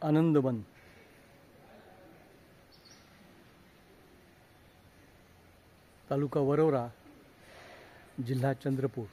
आनंदवन, तालुका वरोरा, जिल्हा चंद्रपूर।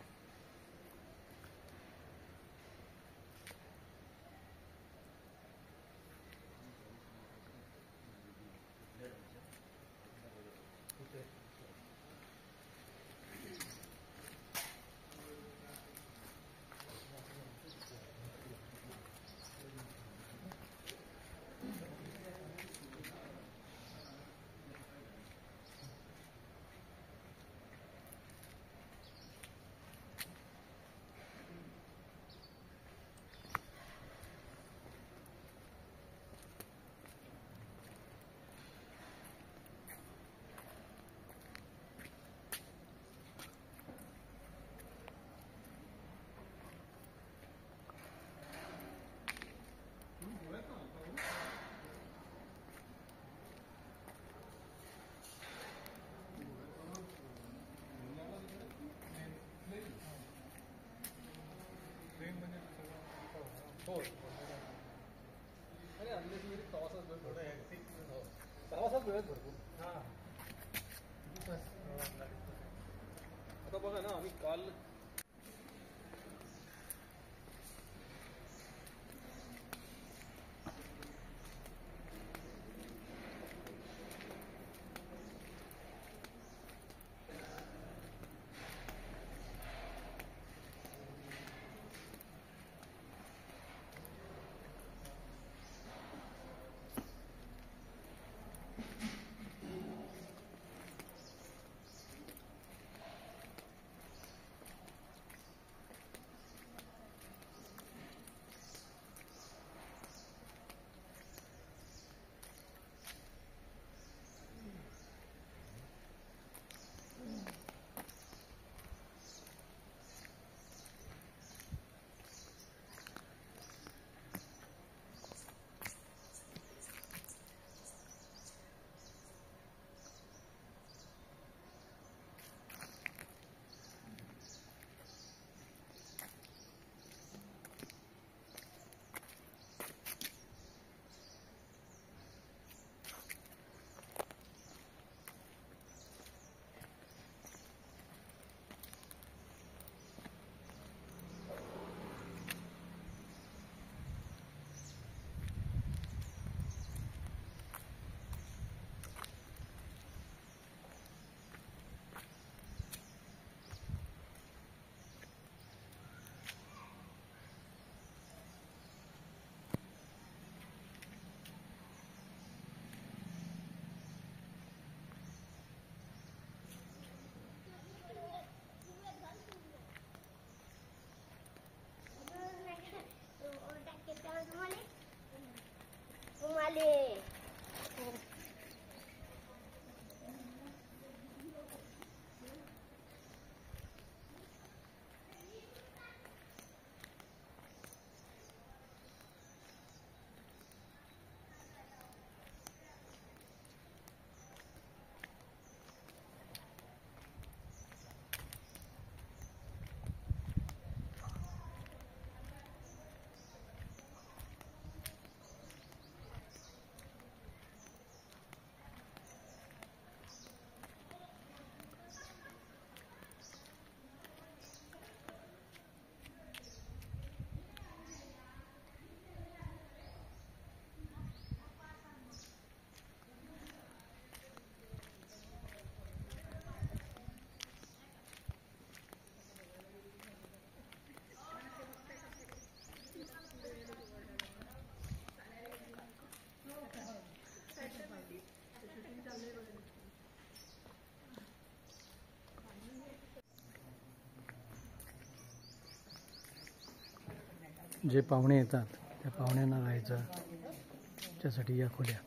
आता बघा ना, आम्ही काल जे पाहुणे येतात त्या पाहुण्यांना राहायचं त्यासाठी या खोल्या।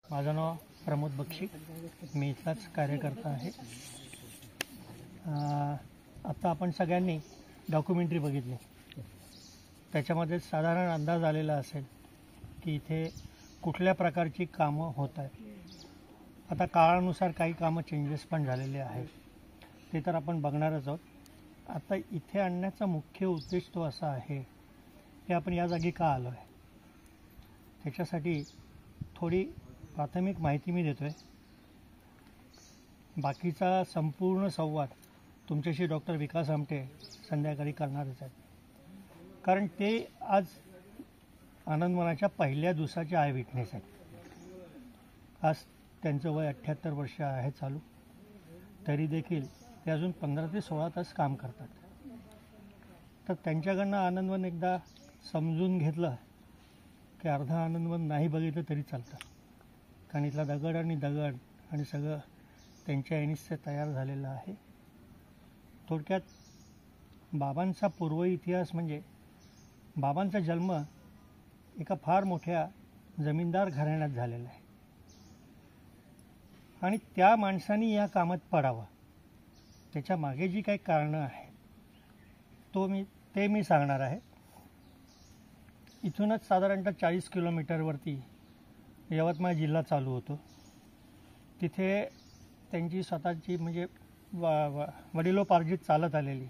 माझं नाव प्रमोद बक्षी, मी इथलाच कार्यकर्ता आहे. आत्ता आपण सगळ्यांनी डॉक्युमेंटरी बघितली, त्याच्यामध्ये साधारण अंदाज आलेला असेल की इथे कुठल्या प्रकारची कामं होत आहेत. आता काळानुसार काही कामं चेंजेस पण झालेले आहेत, ते तर आपण बघणारच आहोत. आता इथे आणण्याचा मुख्य उद्देश तो असा आहे की आपण या जागी का आलो आहे, त्याच्यासाठी थोडी प्राथमिक माहिती मी देतो आहे. बाकीचा संपूर्ण संवाद तुमच्याशी डॉक्टर विकास आमटे संध्याकाळी करणारच आहेत, कारण ते आज आनंदवनाच्या पहिल्या दिवसाचे आय विटनेस आहेत. आज त्यांचं वय 78 वर्ष आहे चालू, तरी देखील ते अजून 15 ते 16 तास काम करतात. तर त्यांच्याकडनं आनंदवन एकदा समजून घेतलं की अर्धा आनंदवन नाही बघितलं तरी चालतं, कारण इथला दगड आणि सगळं त्यांच्या यानीच ते तयार झालेलं आहे. थोडक्यात बाबांचा पूर्व इतिहास म्हणजे बाबांचा जन्म एका फार मोठ्या जमीनदार घराण्यात झालेला आहे आणि त्या माणसाने या कामात पडावं, त्याच्या मागे जी काही कारणं आहेत ते मी सांगणार आहे. इथूनच साधारणतः 40 किलोमीटरवरती यवतमाळ जिल्हा चालू होतो. तिथे त्यांची स्वतःची म्हणजे वडिलोपार्जित चालत आलेली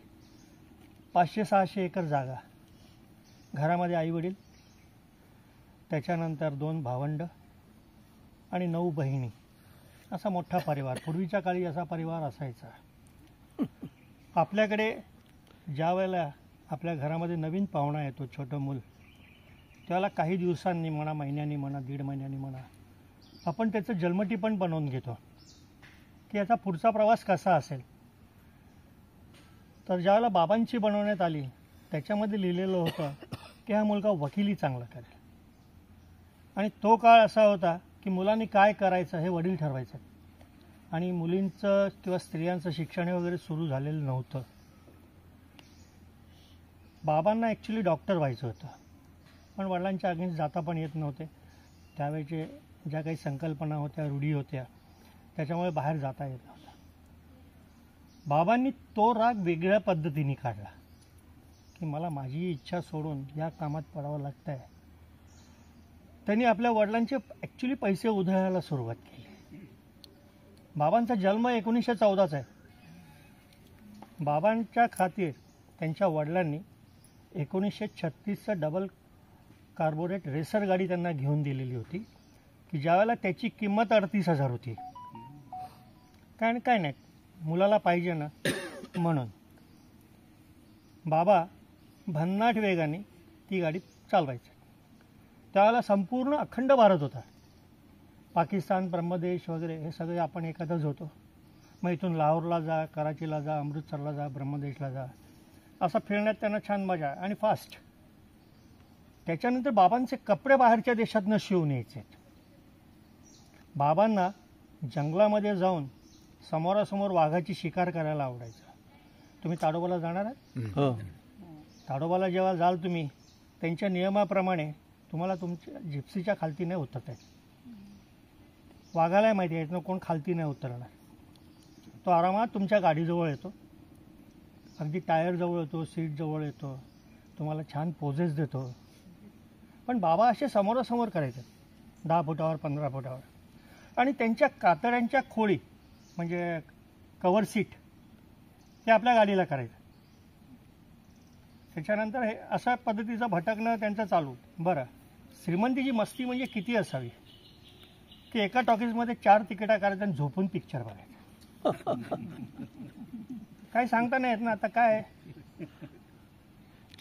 500-600 एकर जागा, घरामध्ये आईवडील, त्याच्यानंतर 2 भावंड आणि 9 बहिणी, असा मोठा परिवार. पूर्वीच्या काळी असा परिवार असायचा. आपल्याकडे ज्या वेळेला आपल्या घरामध्ये नवीन पाहुणा येतो, छोटं मूल, त्याला काही दिवसांनी म्हणा, महिन्यांनी म्हणा, 1.5 महिन्यांनी म्हणा, आपण त्याचं जन्मटिपण बनवून घेतो की याचा पुढचा प्रवास कसा असेल. तर ज्यावेळेला बाबांची बनवण्यात आली त्याच्यामध्ये लिहिलेलं होतं की हा मुलगा वकिली चांगला करेल. आणि तो काळ असा होता की मुलांनी काय करायचं हे वडील ठरवायचं आणि मुलींचं किंवा स्त्रियांचं शिक्षण वगैरे सुरू झालेलं नव्हतं. बाबांना ॲक्च्युली डॉक्टर व्हायचं होतं, पण वडिलांच्या अगेन्स्ट जाता पण येत नव्हते. त्यावेळेचे ज्या काही संकल्पना होत्या, रूढी होत्या, त्याच्यामुळे बाहेर जाता येत नव्हतं. बाबांनी तो राग वेगळ्या पद्धतीने काढला की मला माझी इच्छा सोडून या कामात पडावं लागतं आहे. त्यांनी आपल्या वडिलांचे ॲक्च्युली पैसे उधळायला सुरुवात केली. बाबांचा जन्म 1914चा आहे. बाबांच्या खातीर त्यांच्या वडिलांनी 1936चं डबल कार्बोरेट रेसर गाडी त्यांना घेऊन दिलेली होती की ज्यावेळेला त्याची किंमत 38,000 होती. काय नाही, मुलाला पाहिजे ना म्हणून बाबा भन्नाट वेगाने ती गाडी चालवायची. त्यावेळेला संपूर्ण अखंड भारत होता. पाकिस्तान, ब्रह्मदेश वगैरे हे सगळे आपण एकत्रच होतो. मग इथून लाहोरला जा, कराचीला जा, अमृतसरला जा, ब्रह्मदेशला जा, असं फिरण्यात त्यांना छान मजा आणि फास्ट. त्याच्यानंतर बाबांचे कपडे बाहेरच्या देशातनं शिवून यायचे. बाबांना जंगलामध्ये जाऊन समोरासमोर वाघाची शिकार करायला आवडायचं. तुम्ही ताडोबाला जाणार आहात? हो. ताडोबाला जेव्हा जाल तुम्ही, त्यांच्या नियमाप्रमाणे तुम्हाला तुमच्या जिप्सीच्या खालती नाही उतरता येत. वाघालाही माहिती आहे कोण खालती नाही उतरणार. तो आरामात तुमच्या गाडीजवळ येतो, अगदी टायरजवळ येतो, सीटजवळ येतो, तुम्हाला छान पोजेस देतो. पण बाबा असे समोरासमोर करायचे 10 फुटावर, 15 फुटावर. आणि त्यांच्या कातड्यांच्या खोळी म्हणजे कवर सीट ते आपल्या गाडीला करायचं. त्याच्यानंतर हे अशा पद्धतीचं भटकणं त्यांचं चालू. बरं, श्रीमंतीची मस्ती म्हणजे किती असावी की एका टॉकीजमध्ये 4 तिकिटा करायचं आणि झोपून पिक्चर बघायचं. काय सांगता नाही येत ना. आता काय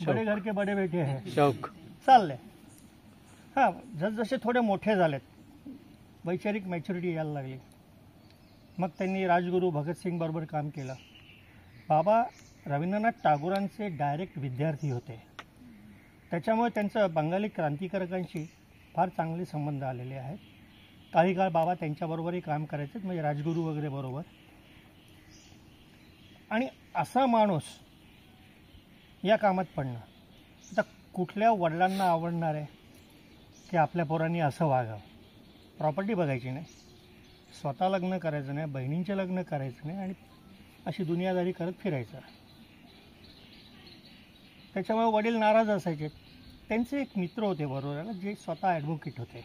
बडे घर के बडे बेटे आहे, शौक चाललंय. हां, जसजसे थोडे मोठे झालेत, वैचारिक मॅच्युरिटी यायला लागली, मग त्यांनी राजगुरू भगतसिंग बरोबर काम केलं. बाबा रवींद्रनाथ टागोरांचे डायरेक्ट विद्यार्थी होते. त्याच्यामुळे त्यांचं बंगाली क्रांतिकारकांशी फार चांगले संबंध आलेले आहेत. काही काळ बाबा त्यांच्याबरोबरही काम करायचे, म्हणजे राजगुरू वगैरे बरोबर. आणि असा माणूस या कामात पडणं, आता कुठल्या वडिलांना आवडणार आहे की आपल्या पोरांनी असं वागावं? प्रॉपर्टी बघायची नाही, स्वतः लग्न करायचं नाही, बहिणींचे लग्न करायचं नाही आणि अशी दुनियादारी करत फिरायचं. त्याच्यामुळे वडील नाराज असायचे. त्यांचे एक मित्र होते बरोबर, जे स्वतः ॲडव्होकेट होते.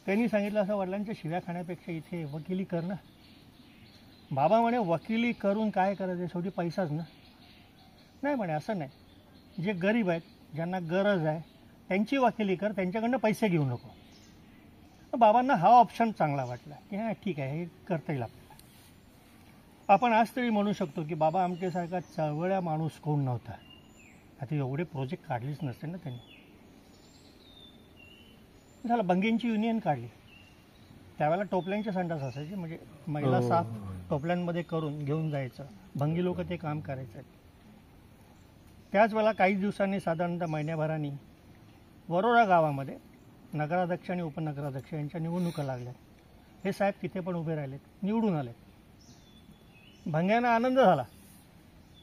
त्यांनी सांगितलं, असं वडिलांच्या शिव्या खाण्यापेक्षा इथे वकिली कर ना. बाबा म्हणे, वकिली करून काय करायचं, शेवटी पैसाच ना. नाही म्हणे, असं नाही, जे गरीब आहेत, ज्यांना गरज आहे, त्यांची वकिली कर, त्यांच्याकडनं पैसे घेऊ नको. बाबांना हा ऑप्शन चांगला वाटला की हां ठीक आहे, हे करता येईल आपल्याला. आपण आज तरी म्हणू शकतो की बाबा आमटेसारखा चळवळ्या माणूस कोण नव्हता. आता एवढे प्रोजेक्ट काढलेच नसते ना त्यांनी. झालं, भंगेंची युनियन काढली. त्यावेळेला टोपल्यांचे संडास असायचे, म्हणजे महिला साफ टोपल्यांमध्ये करून घेऊन जायचं. भंगी लोक ते काम करायचं. त्याच वेळेला काही दिवसांनी, साधारणतः महिन्याभराने, वरोरा गावामध्ये नगराध्यक्ष आणि उपनगराध्यक्ष यांच्या निवडणुका लागल्या. हे साहेब तिथे पण उभे राहिलेत, निवडून आले. भंग्यांना आनंद झाला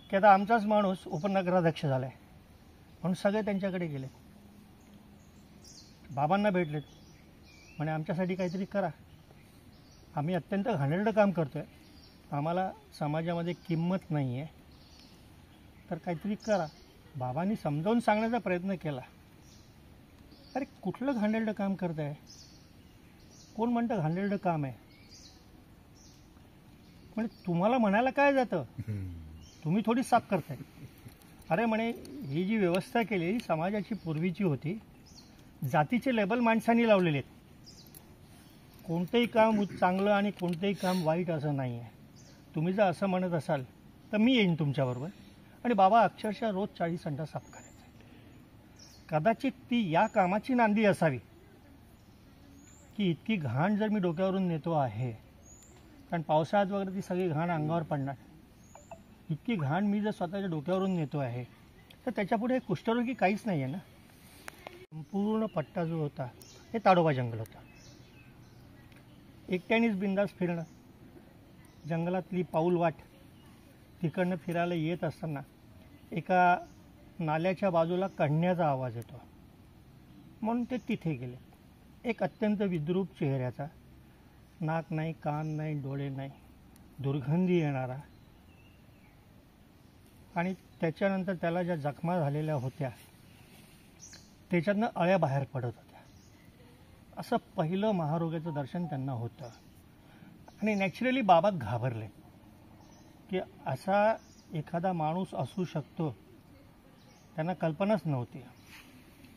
की आता आमचाच माणूस उपनगराध्यक्ष झाला आहे, म्हणून सगळे त्यांच्याकडे गेले. बाबांना भेटलेत, म्हणे आमच्यासाठी काहीतरी करा, आम्ही अत्यंत घाणेरडं काम करतो आहे, आम्हाला समाजामध्ये किंमत नाही आहे, तर काहीतरी करा. बाबांनी समजावून सांगण्याचा प्रयत्न केला. अरे कुठलं घाणेरडं काम करत आहे, कोण म्हणतं घाणेरडं काम आहे? म्हणजे तुम्हाला म्हणायला काय जातं, तुम्ही थोडी साफ करताय. अरे म्हणे, ही जी व्यवस्था केली ही समाजाची पूर्वीची होती. जातीचे लेबल माणसांनी लावलेले आहेत. कोणतंही काम चांगलं आणि कोणतंही काम वाईट असं नाही आहे. तुम्ही जर असं म्हणत असाल तर मी येईन तुमच्याबरोबर. आणि बाबा अक्षरशः रोज 40 अंडा साफ करायचे. कदाचित ती या कामाची नांदी असावी की इतकी घाण जर मी डोक्यावरून नेतो आहे, कारण पावसाळ्यात वगैरे ती सगळी घाण अंगावर पडणार, इतकी घाण मी जर स्वतःच्या डोक्यावरून नेतो आहे तर त्याच्यापुढे कुष्ठरोगी काहीच नाही आहे ना. संपूर्ण पट्टा जो होता हे ताडोबा जंगल होता. एकट्यानेच बिंदास फिरणं, जंगलातली पाऊलवाट, तिकडनं फिरायला येत असताना एका नाल्याच्या बाजूला कढण्याचा आवाज येतो, म्हणून ते तिथे गेले. एक अत्यंत विद्रूप चेहऱ्याचा, नाक नाही, कान नाही, डोळे नाही, दुर्गंधी येणारा, आणि त्याच्यानंतर त्याला ज्या जखमा झालेल्या होत्या त्याच्यातनं अळ्या बाहेर पडत होत्या. असं पहिलं महारोग्याचं दर्शन त्यांना होतं. आणि नॅचरली बाबा घाबरले की असा एखादा माणूस असू शकतो, त्यांना कल्पनाच नव्हती.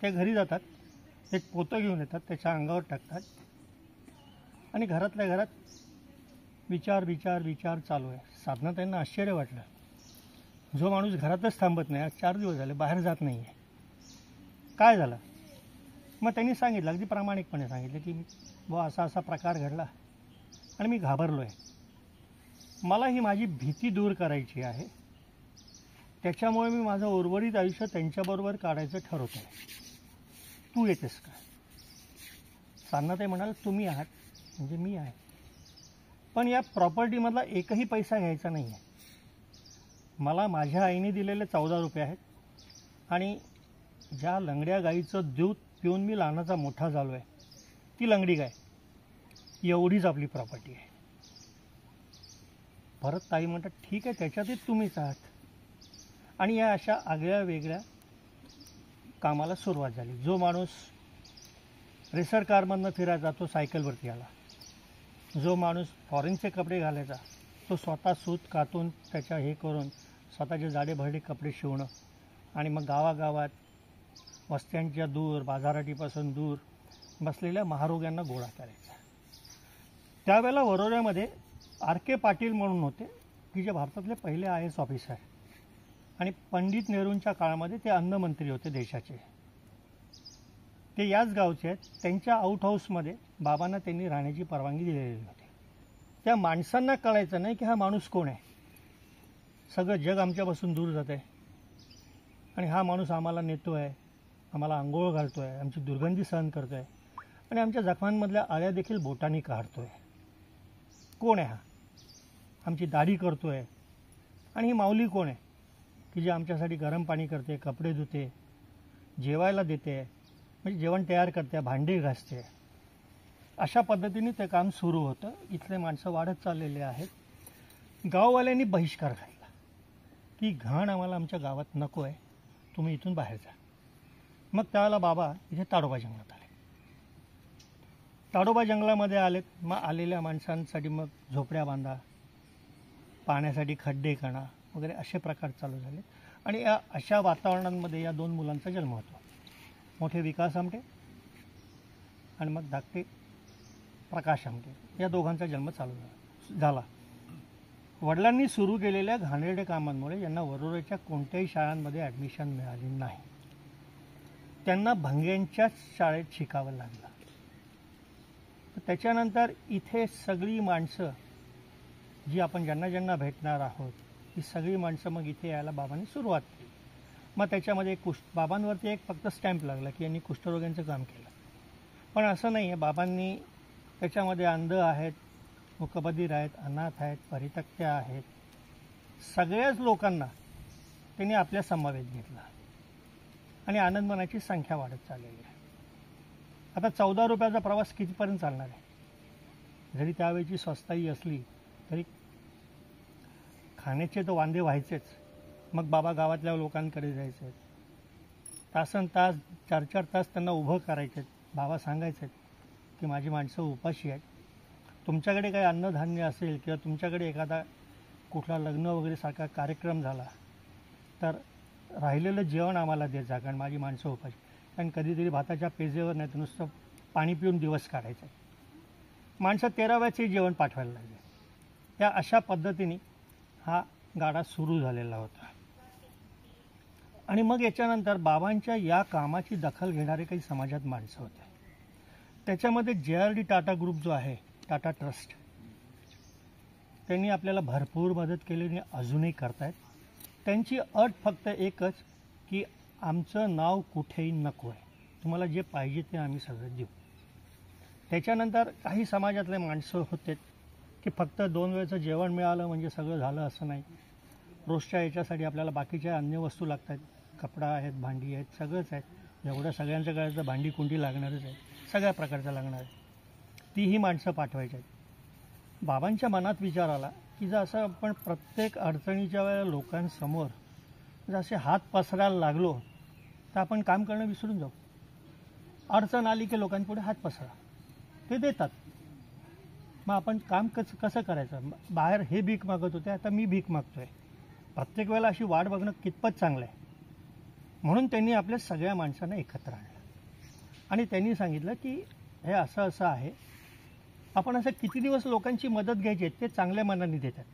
ते घरी जातात, एक पोतं घेऊन येतात, त्याच्या अंगावर टाकतात आणि घरातल्या घरात विचार विचार विचार चालू आहे. साधना त्यांना आश्चर्य वाटलं, जो माणूस घरातच थांबत नाही, आज 4 दिवस झाले बाहेर जात नाही आहे, काय झालं? मग त्यांनी सांगितलं, अगदी प्रामाणिकपणे सांगितलं की बुवा असा असा प्रकार घडला आणि मी घाबरलो आहे, मला ही माझी भीती दूर करायची आहे, त्याच्यामुळे मी माझं उर्वरित आयुष्य त्यांच्याबरोबर काढायचं ठरवतो आहे, तू येतेस का? साधनाताई म्हणाल, तुम्ही आहात म्हणजे मी आहे, पण या प्रॉपर्टीमधला एकही पैसा घ्यायचा नाही आहे. मला माझ्या आईने दिलेले 14 रुपये आहेत आणि ज्या लंगड्या गाईचं दूध पिऊन मी लहानाचा मोठा झालो आहे, ती लंगडी गाय, एवढीच आपली प्रॉपर्टी आहे. परत ताई म्हणतात, ठीक आहे, त्याच्यातच तुम्हीच आहात. आणि या अशा आगळ्या वेगळ्या कामाला सुरुवात झाली. जो माणूस रेसर कारमधनं फिरायचा तो सायकलवरती आला, जो माणूस फॉरेनचे कपडे घालायचा तो स्वतः सूत कातून त्याच्या हे करून स्वतःचे जाडे भरडे कपडे शिवणं आणि मग गावागावात वस्त्यांच्या दूर, बाजाराटीपासून दूर बसलेल्या महारोग्यांना गोळा करायचा. त्यावेळेला वरोऱ्यामध्ये R.K. पाटील म्हणून होते की जे भारतातले पहिले IAS ऑफिसर, आणि पंडित नेहरूंच्या काळामध्ये ते अन्नमंत्री होते देशाचे. ते याच गावचे आहेत. त्यांच्या आउट हाऊसमध्ये बाबांना त्यांनी राहण्याची परवानगी दिलेली होती. त्या माणसांना कळायचं नाही की हा माणूस कोण आहे. सगळं जग आमच्यापासून दूर जात आहे आणि हा माणूस आम्हाला नेतो आहे, आम्हाला आंघोळ घालतो आहे, आमची दुर्गंधी सहन करतो आहे आणि आमच्या जखमांमधल्या आळ्या देखील बोटांनी काढतो आहे. कोण आहे हा? आमची दाढी करतो आहे. आणि ही माऊली कोण आहे की जे आमच्यासाठी गरम पाणी करते, कपडे धुते, जेवायला देते, म्हणजे जेवण तयार करते, भांडी घासते. अशा पद्धतीने ते काम सुरू होतं. इथले माणसं वाढत चाललेले आहेत. गाववाल्यांनी बहिष्कार घातला की घाण आम्हाला आमच्या गावात नको आहे, तुम्ही इथून बाहेर जा. मग त्यावेळेला बाबा इथे ताडोबा जंगलात आले. ताडोबा जंगलामध्ये आलेत. मग आलेल्या माणसांसाठी मग झोपड्या बांधा, पाण्यासाठी खड्डे करणा वगैरे असे प्रकार चालू झाले. आणि या अशा वातावरणांमध्ये या 2 मुलांचा जन्म होतो. मोठे विकास आमटे आणि मग धाकटे प्रकाश आमटे, या दोघांचा जन्म चालू झाला. वडिलांनी सुरू केलेल्या घाणेरड्या कामांमुळे यांना वरोऱ्याच्या कोणत्याही शाळांमध्ये ॲडमिशन मिळाली नाही. त्यांना भंग्यांच्याच शाळेत शिकावं लागलं. त्याच्यानंतर इथे सगळी माणसं जी आपण ज्यांना भेटणार आहोत, ही सगळी माणसं मग इथे यायला बाबांनी सुरुवात केली. मग त्याच्यामध्ये बाबांवरती एक फक्त स्टॅम्प लागला की यांनी कुष्ठरोग्यांचं काम केलं. पण असं नाही आहे. बाबांनी त्याच्यामध्ये अंध आहेत, मुकबधीर आहेत, अनाथ आहेत, परित्यक्त्या आहेत, सगळ्याच लोकांना त्यांनी आपल्या समवेत घेतला आणि आनंदवनाची संख्या वाढत चाललेली आहे. आता 14 रुपयाचा प्रवास कितीपर्यंत चालणार आहे? जरी त्यावेळची स्वस्ताई असली तरी खाण्याचे तर वांदे व्हायचेच. मग बाबा गावातल्या लोकांकडे जायचे, तासन तास 4-4 तास त्यांना उभं करायचे. बाबा सांगायचे की माझी माणसं उपाशी आहेत, तुमच्याकडे काही अन्नधान्य असेल किंवा तुमच्याकडे एखादा कुठला लग्न वगैरे सारखा कार्यक्रम झाला तर राहिलेलं जेवण आम्हाला देत जा, कारण माझी माणसं उपाशी. कारण कधीतरी भाताच्या पेजेवर नाही तर नुसतं पाणी पिऊन दिवस काढायचे. माणसं 13व्याचे जेवण पाठवायला लागले. या अशा पद्धतीने हा गाडा सुरू झालेला होता. आणि मग याच्यानंतर बाबांच्या या कामाची दखल घेणारे काही समाजात माणसं होते. त्याच्यामध्ये JRD टाटा ग्रुप जो आहे, टाटा ट्रस्ट, त्यांनी आपल्याला भरपूर मदत केली आणि अजूनही करतायत. त्यांची अट फक्त एकच की आमचं नाव कुठेही नको आहे, तुम्हाला जे पाहिजे ते आम्ही सगळं देऊ. त्याच्यानंतर काही समाजातले माणसं होते की फक्त 2 वेळचं जेवण मिळालं म्हणजे सगळं झालं असं नाही. रोजच्या याच्यासाठी आपल्याला बाकीच्या अन्य वस्तू लागतात, कपडा आहेत, भांडी आहेत, सगळंच आहे. एवढं सगळ्यांचं करायचं, भांडी कुंडी लागणारच आहे, सगळ्या प्रकारचं लागणार आहे. तीही माणसं पाठवायची आहेत. बाबांच्या मनात विचार आला की जर असं आपण प्रत्येक अडचणीच्या वेळेला लोकांसमोर जर असे हात पसरायला लागलो तर आपण काम करणं विसरून जाऊ. अडचण आली की लोकांपुढे हात पसरा, ते देतात. मग आपण काम कसं करायचं? बाहेर हे भीक मागत होते, आता मी भीक मागतोय. प्रत्येक वेळेला अशी वाट बघणं कितपत चांगलं आहे. म्हणून त्यांनी आपल्या सगळ्या माणसांना एकत्र आणलं आणि त्यांनी सांगितलं की हे असं असं आहे, आपण असं किती दिवस लोकांची मदत घ्यायची, ते चांगल्या मनाने देतात.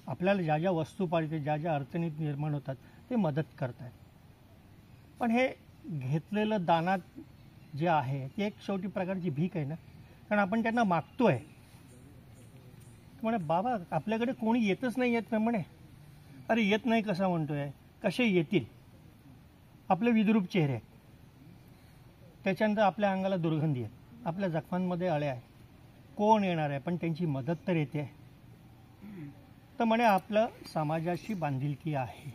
आपल्याला ज्या ज्या वस्तू पाहिजे, ज्या ज्या अडचणीत निर्माण होतात ते मदत करतात. पण हे घेतलेलं दानात जे आहे ती एक शेवटी प्रकारची भीक आहे ना, कारण आपण त्यांना मागतोय. म्हणे बाबा आपल्याकडे कोणी येतच नाही येत. म्हणे अरे येत नाही कसं म्हणतोय, कसे येतील? आपले विद्रूप चेहरे आहेत, त्याच्यानंतर आपल्या अंगाला दुर्गंधी आहे, आपल्या जखमांमध्ये अळ्या आहेत, कोण येणार आहे? पण त्यांची मदत तर येते. तर म्हणे आपलं समाजाशी बांधिलकी आहे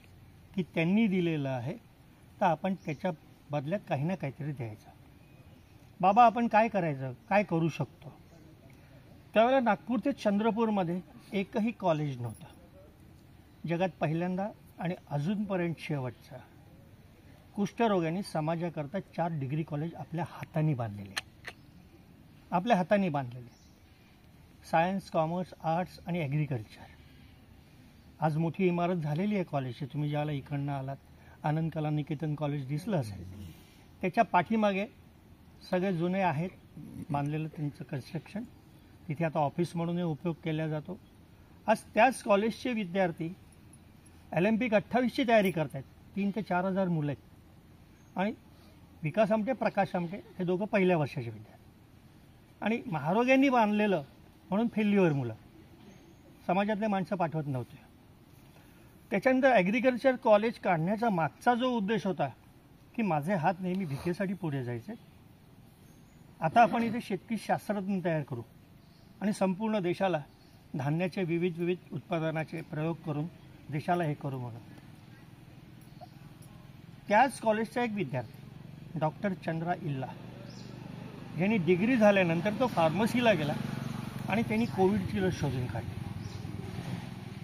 की त्यांनी दिलेलं आहे तर आपण त्याच्या बदल्यात काही ना काहीतरी द्यायचं. बाबा आपण काय करायचं, काय करू शकतो? त्यावेळेला नागपूर ते चंद्रपूरमध्ये एकही कॉलेज नव्हतं. जगात पहिल्यांदा आणि अजूनपर्यंत शेवटचा कुष्ठरोग्यांनी समाजाकरता 4 डिग्री कॉलेज आपल्या हाताने बांधलेले, आपल्या हाताने बांधलेले. सायन्स, कॉमर्स, आर्ट्स आणि ॲग्रिकल्चर. आज मोठी इमारत झालेली आहे कॉलेजची. तुम्ही ज्याला इकडनं आलात आनंद कला निकेतन कॉलेज दिसलं असेल, त्याच्या पाठीमागे सगळे जुने आहेत बांधलेलं त्यांचं कन्स्ट्रक्शन. तिथे आता ऑफिस म्हणून उपयोग केला जातो. आज त्याच कॉलेजचे विद्यार्थी ऑलिम्पिक 28ची तयारी करत आहेत. 3,000 ते 4,000 मुलं आहेत. आणि विकास आमटे, प्रकाश आमटे हे दोघं पहिल्या वर्षाचे विद्यार्थी. आणि महारोग्यांनी बांधलेलं म्हणून फेल्युअर मुलं, समाजातले माणसं पाठवत नव्हते. त्याच्यानंतर ॲग्रिकल्चर कॉलेज काढण्याचा मागचा जो उद्देश होता की माझे हात नेहमी भिकेसाठी पुढे जायचे. आता आपण इथे शेतकी शास्त्रज्ञ तयार करू आणि संपूर्ण देशाला धान्याचे विविध उत्पादनाचे प्रयोग करून देशाला हे करू म्हणून. त्याच कॉलेजचा एक विद्यार्थी डॉक्टर चंद्रा इल्ला यांनी डिग्री झाल्यानंतर तो फार्मसीला गेला आणि त्यांनी कोविडची लस शोधून काढली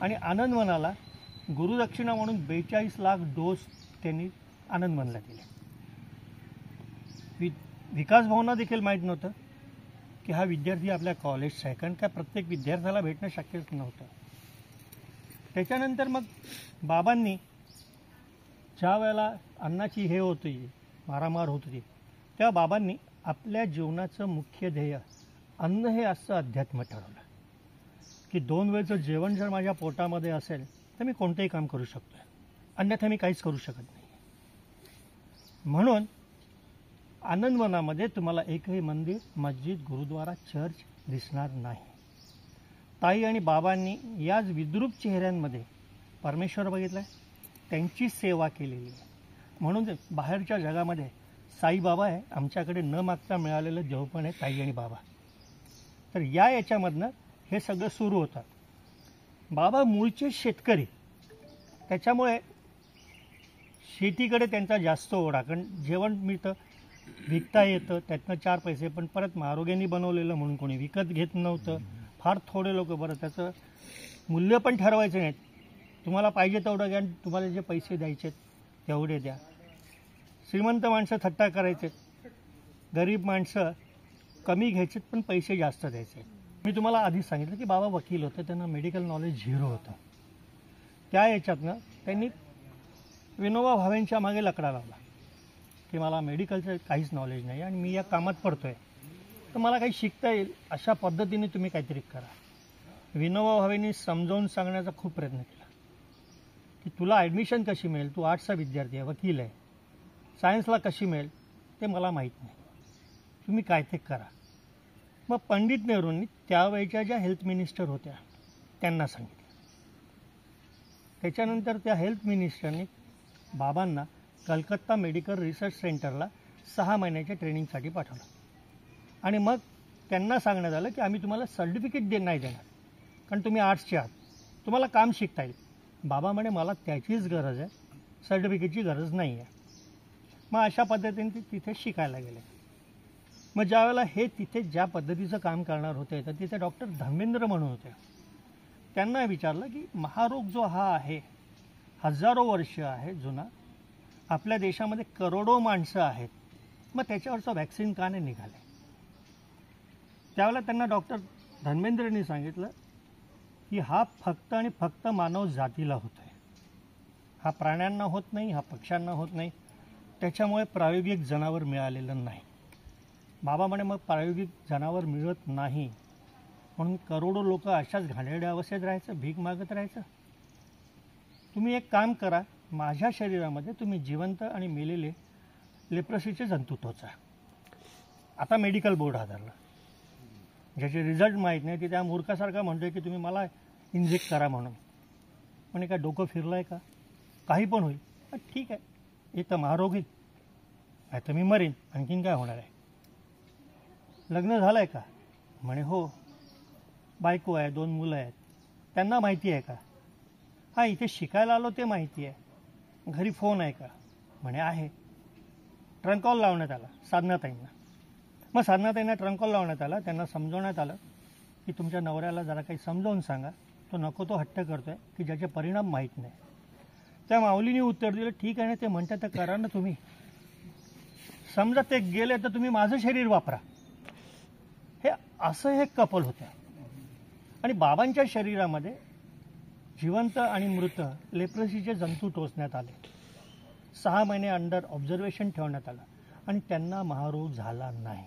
आणि आनंदवनाला गुरुदक्षिणा म्हणून 42 लाख डोस त्यांनी आनंदवनला दिले. विकास भाऊंना देखील माहीत नव्हतं की हा विद्यार्थी आपल्या कॉलेजचा आहे, कारण काय प्रत्येक विद्यार्थ्याला भेटणं शक्यच नव्हतं. त्याच्यानंतर मग बाबांनी ज्या वेळेला अन्नाची हे होती मारामार होत होती तेव्हा बाबांनी आपल्या जीवनाचं मुख्य ध्येय अन्न हे असं अध्यात्म ठरवलं की 2 वेळचं जेवण जर माझ्या पोटामध्ये असेल तर मी कोणतेही काम करू शकतो, अन्यथा मी काहीच करू शकत नाही. म्हणून आनंदवनामध्ये तुम्हाला एकही मंदिर, मस्जिद, गुरुद्वारा, चर्च दिसणार नाही. ताई आणि बाबांनी याच विद्रूप चेहऱ्यांमध्ये परमेश्वर बघितलाय, त्यांची सेवा केलेली आहे. म्हणून बाहेरच्या जगामध्ये साईबाबा आहे, आमच्याकडे न मागता मिळालेलं देव पण आहे ताई आणि बाबा. तर याच्यामधनं हे सगळं सुरू होतं. बाबा मूळचे शेतकरी, त्याच्यामुळे शेतीकडे त्यांचा जास्त ओढा, कारण जेवण मिळतं, विकता येतं, त्यातनं 4 पैसे, पण परत महारोग्यांनी बनवलेलं म्हणून कोणी विकत घेत नव्हतं. फार थोडे लोक, बरं त्याचं मूल्य पण ठरवायचं नाहीत, तुम्हाला पाहिजे तेवढं घ्या, तुम्हाला जे पैसे द्यायचे तेवढे द्या. श्रीमंत माणसं थट्टा करायचे, गरीब माणसं कमी घ्यायचे पण पैसे जास्त द्यायचे. मी तुम्हाला आधीच सांगितलं की बाबा वकील होते, त्यांना मेडिकल नॉलेज 0 होतं. त्या याच्यातनं त्यांनी विनोबा भावेंच्या मागे लकडा लावला की मला मेडिकलचं काहीच नॉलेज नाही आणि मी या कामात पडतो आहे, तर मला काही शिकता येईल अशा पद्धतीने तुम्ही काहीतरी करा. विनोबा भावेंनी समजावून सांगण्याचा खूप प्रयत्न केला की तुला ॲडमिशन कशी मिळेल, तू आर्ट्सचा विद्यार्थी आहे, वकील आहे, सायन्सला कशी मिळेल ते मला माहीत नाही, तुम्ही काय ते करा. मग पंडित नेहरूंनी त्यावेळच्या ज्या हेल्थ मिनिस्टर होत्या त्यांना सांगितलं. त्याच्यानंतर त्या हेल्थ मिनिस्टरनी बाबांना कलकत्ता मेडिकल रिसर्च सेंटरला 6 महिन्याच्या ट्रेनिंगसाठी पाठवलं आणि मग त्यांना सांगण्यात आलं की आम्ही तुम्हाला सर्टिफिकेट नाही देणार, कारण तुम्ही आर्ट्सचे आहात, तुम्हाला काम शिकता येईल. बाबा म्हणे मला त्याचीच गरज आहे, सर्टिफिकेटची गरज नाही आहे. मग अशा पद्धतीने ते तिथे शिकायला गेले. मग ज्यावेळेला हे तिथे ज्या पद्धतीचं काम करणार होते तर तिथे डॉक्टर धर्मेंद्र म्हणून होते. त्यांना विचारलं की महारोग जो हा आहे, हजारो वर्ष आहे जुना, आपल्या देशामध्ये करोडो माणसं आहेत, मग त्याच्यावरचं व्हॅक्सिन का नाही निघाले. त्यावेळेला त्यांना डॉक्टर धर्मेंद्रनी सांगितलं की हा फक्त आणि फक्त मानव जातीला होतो आहे, हा प्राण्यांना होत नाही, हा पक्ष्यांना होत नाही, त्याच्यामुळे प्रायोगिक जनावर मिळालेलं नाही. बाबा म्हणे मग प्रायोगिक जनावर मिळत नाही म्हणून करोडो लोक अशाच घाणेरड्या अवस्थेत राहायचं, भीक मागत राहायचं. तुम्ही एक काम करा, माझ्या शरीरामध्ये तुम्ही जिवंत आणि मेलेले लेप्रसीचे जंतू टोचा. आता मेडिकल बोर्ड हाताळला, ज्याचे रिझल्ट माहीत नाही, ते त्या मूर्खासारखा म्हणतोय की तुम्ही मला इंजेक्ट करा म्हणून. म्हणे काय डोकं फिरलं आहे का, काही पण होईल. ठीक आहे, एक तर महारोग येईल, नाही तर मी मरेन, आणखीन काय होणार आहे. लग्न झालं आहे का, म्हणे हो, बायको आहे, 2 मुलं आहेत, त्यांना माहिती आहे का, हां इथे शिकायला आलो ते माहिती आहे. घरी फोन आहे का, म्हणे आहे. ट्रंक कॉल लावण्यात आला साधनाताईंना. मग साधनाताईंना ट्रंक कॉल लावण्यात आला, त्यांना समजवण्यात आलं की तुमच्या नवऱ्याला जरा काही समजावून सांगा, तो नको तो हट्ट करतो आहे की ज्याचे परिणाम माहीत नाही. त्या माऊलीने उत्तर दिलं ठीक आहे ना, ते म्हणतात तर करा ना तुम्ही, समजा ते गेले तर तुम्ही माझं शरीर वापरा. हे असं हे कपल होतं आणि बाबांच्या शरीरामध्ये जिवंत आणि मृत लेप्रसीचे जंतू टोचण्यात आले. 6 महिने अंडर ऑब्झर्वेशन ठेवण्यात आलं आणि त्यांना महारोग झाला नाही.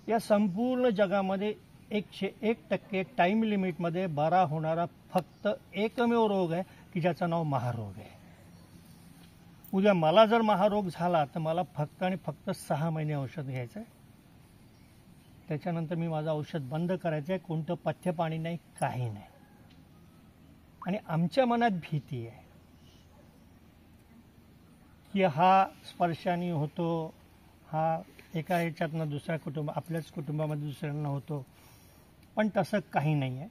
या संपूर्ण जगामध्ये 101% टाईम लिमिटमध्ये बरा होणारा फक्त एकमेव रोग आहे की ज्याचं नाव महारोग आहे. उद्या मला जर महारोग झाला तर मला फक्त आणि फक्त 6 महिने औषध घ्यायचं आहे, त्याच्यानंतर मी माझं औषध बंद करायचं आहे, कोणतं पथ्य पाणी नाही, काही नाही. आणि आमच्या मनात भीती आहे. की हा स्पर्शाने होतो, हा एका ह्याच्यातनं दुसऱ्या आपल्याच कुटुंबामध्ये दुसऱ्यांना होतो, पण तसं काही नाही आहे.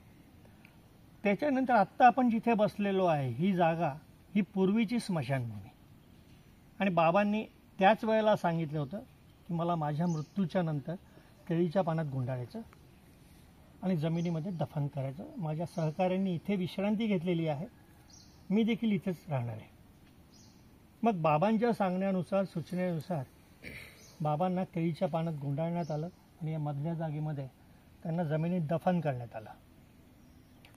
त्याच्यानंतर आत्ता आपण जिथे बसलेलो आहे ही जागा ही पूर्वीची स्मशानभूमी, आणि बाबांनी त्याच वेळेला सांगितलं होतं की मला माझ्या मृत्यूच्या नंतर केळीच्या पानात गुंडाळायचं आणि जमिनीमध्ये दफन करायचं. माझ्या सहकाऱ्यांनी इथे विश्रांती घेतलेली आहे, मी देखील इथेच राहणार आहे. मग बाबांच्या सांगण्यानुसार, सूचनेनुसार बाबांना केळीच्या पानात गुंडाळण्यात आलं आणि या मधल्या जागेमध्ये त्यांना जमिनीत दफन करण्यात आलं.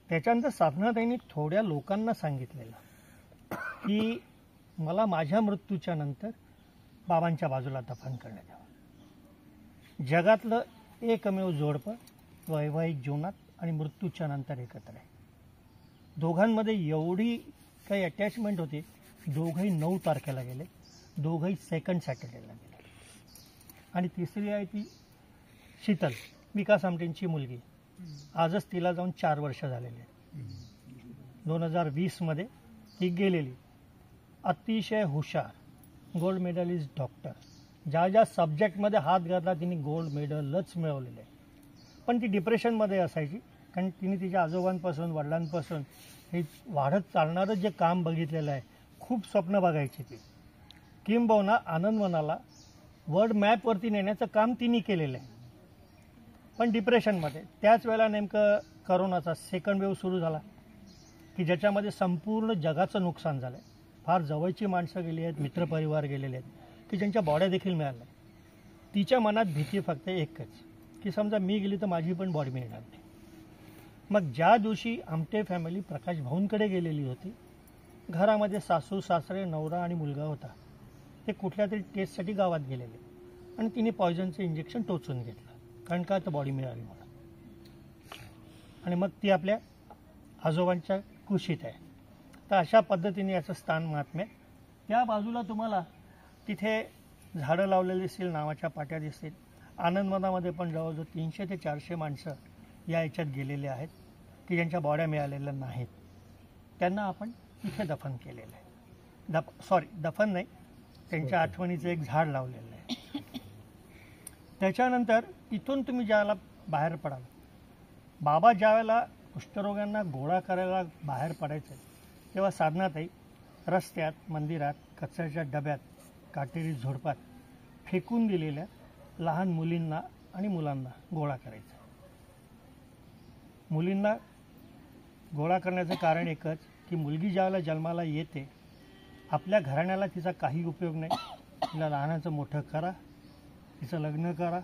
त्याच्यानंतर साधनाताईंनी थोड्या लोकांना सांगितलेलं की मला माझ्या मृत्यूच्या नंतर बाबांच्या बाजूला दफन करण्यात यावं. जगातलं एकमेव जोडपं वैवाहिक जीवनात आणि मृत्यूच्या नंतर एकत्र आहे. दोघांमध्ये एवढी काही अटॅचमेंट होती. दोघंही 9 तारखेला गेले, दोघंही सेकंड सॅटर्डेला गेले. आणि तिसरी आहे ती शीतल, विकास आमटेंची मुलगी. आजच तिला जाऊन 4 वर्ष झालेले आहेत. 2020मध्ये ती गेलेली. अतिशय हुशार, गोल्ड मेडलिस्ट डॉक्टर. ज्या ज्या सब्जेक्टमध्ये हात घातला तिने गोल्ड मेडलच मिळवलेलं आहे. पण ती डिप्रेशनमध्ये असायची, कारण तिने तिच्या आजोबांपासून वडिलांपासून हे वाढत चालणारं जे काम बघितलेलं आहे. खूप स्वप्न बघायची ती. किंबहुना आनंदवनाला वर्ल्ड मॅपवरती नेण्याचं काम तिने केलेलं आहे, पण डिप्रेशनमध्ये. त्याच वेळेला नेमकं करोनाचा सेकंड वेव्ह सुरू झाला की ज्याच्यामध्ये संपूर्ण जगाचं नुकसान झालं आहे. फार जवळची माणसं गेली आहेत, मित्रपरिवार गेलेले आहेत की ज्यांच्या बॉड्या देखील मिळाल्या. तिच्या मनात भीती फक्त एकच की समजा मी गेली तर माझी पण बॉडी मिळणार नाही. मग ज्या दिवशी आमटे फॅमिली प्रकाश भाऊंकडे गेलेली होती, घरामध्ये सासू सासरे नवरा आणि मुलगा होता. ते कुठल्या तरी टेस्टसाठी गावात गेलेले आणि तिने पॉयझनचं इंजेक्शन टोचून घेतलं, कारण का तर बॉडी मिळाली म्हणून. आणि मग ती आपल्या आजोबांच्या कुशीत आहे. तर अशा पद्धतीने याचं स्थान महात्म्य. त्या बाजूला तुम्हाला तिथे झाडं लावलेली दिसतील, नावाच्या पाट्या दिसतील. आनंदवनामध्ये पण जवळजवळ 300 ते 400 माणसं या याच्यात गेलेले आहेत की ज्यांच्या बॉड्या मिळालेल्या नाहीत. त्यांना आपण इथे दफन केलेलं आहे. दफन नाही, त्यांच्या आठवणीचं एक झाड लावलेलं आहे. त्याच्यानंतर इथून तुम्ही ज्यावेळेला बाहेर पडाल, बाबा ज्यावेळेला कुष्ठरोग्यांना गोळा करायला बाहेर पडायचे तेव्हा साधनाताई रस्त्यात, मंदिरात, कचऱ्याच्या डब्यात, काटेरी झोडपात फेकून दिलेल्या लहान मुलींना आणि मुलांना गोळा करायचं. मुलींना गोळा करण्याचं कारण एकच की मुलगी ज्यावेळेला जन्माला येते, आपल्या घराण्याला तिचा काही उपयोग नाही. तिला लहानाचं मोठं करा, तिचं लग्न करा,